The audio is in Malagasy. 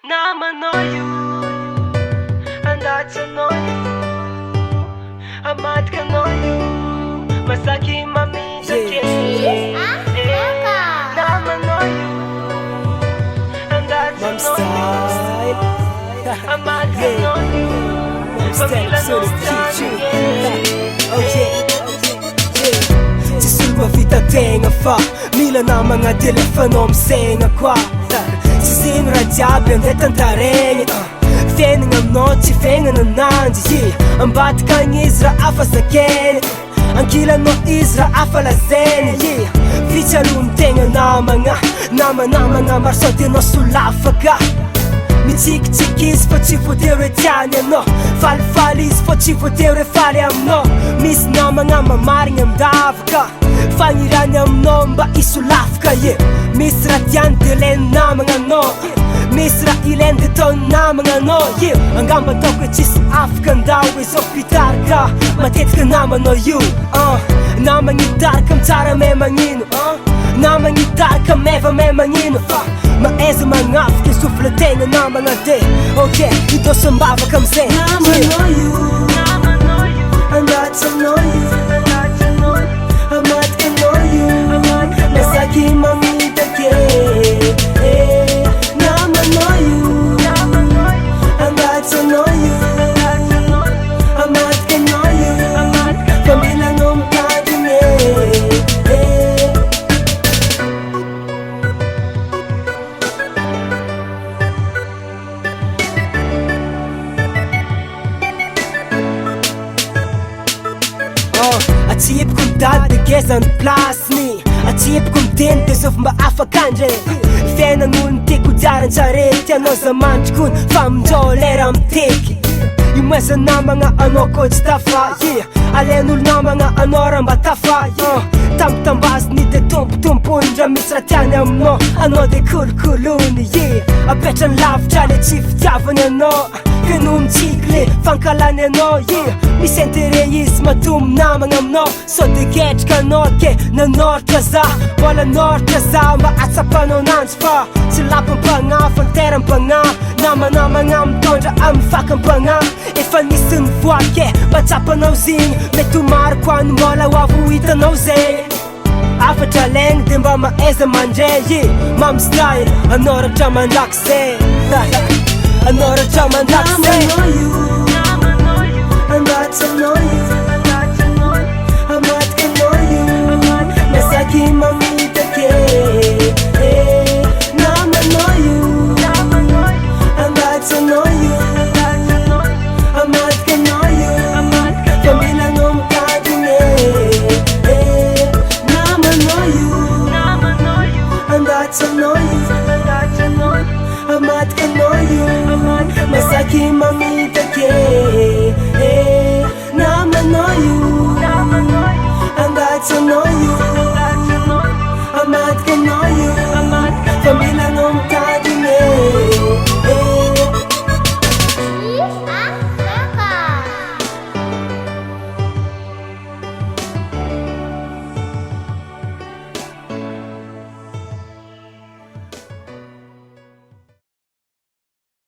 namanoju, andatë noju, amat kanoju, masaki mamita ke. Namanoju, andatë noju, amat kanoju, pamila no Vita tegna fa mila namagna telefono amsegna qua Tsy zegny raha jiaby andeha tantaregny Fiainagna aminao tsy fiaignana ananjy Ambadika agny izy raha afa zakeny Ankilanao izy raha afa lazainy Fitsalony tegna namagna Namagna maro sao de anao solafaka Mitsikitsiky izy fa tsy voatery hoe tiany anao Falifaly izy fa tsy voatery hoe faly aminao Misy namagna mamarigna amindavaka Fagnirany aminao mba isolafaka Misy raha tiany de ilainy namagna anao Misy raha ilainy de taony namagna anao Angamba ataoko hoe tsisy afaka andao hoe zao pitarika Matetika namanao io Namagna itarika mitsara me magnino Namagna itarika meva me magnino Maaiza magnafika sofla-tegna namagna de Ok, idôsam-bavaka amizay Namanao io Andatsy anao io Amatika anao io Masaky mamita ke Namanao io Andatsy anao io Amatika anao io Pamila anao mitadiny Atsipiko mitady de gezany plasiny Atsipiko miteny de zao fomba afaka andre Fiainagn'olo tiako diaran-tsarety Anao zamantrikony fa amindrao lera miteky Io maza namagna anao koa tsy tafa Alain'olo namagna anao raha mba tafa Tambitambaziny de tompotompony Raha misy raha tiany aminao Anao de kolokolony Apetrany lavitra le tsy fitiavany anao Ke no mitsiky le fankalany anao Misy intérêt izy matombo namagna aminao Sao de ketrika anao ke nanoritra za Mbola noritra za mba atsapanao ananjy Fa tsy lapam-pagna fa niteram-pagna Namagna mitondra amin'ny fakam-pagna Efa nisy ny voake mba tsapanao zigny Mety ho maro koa ny mbola ho avy hitanao zegny Afatra laigny de mba maaiza mandray Mamy style anoratra mandrakizay Anoratra mandrakizay Namanao io Andatsy anao io Amatika anao io Masaky mamita ke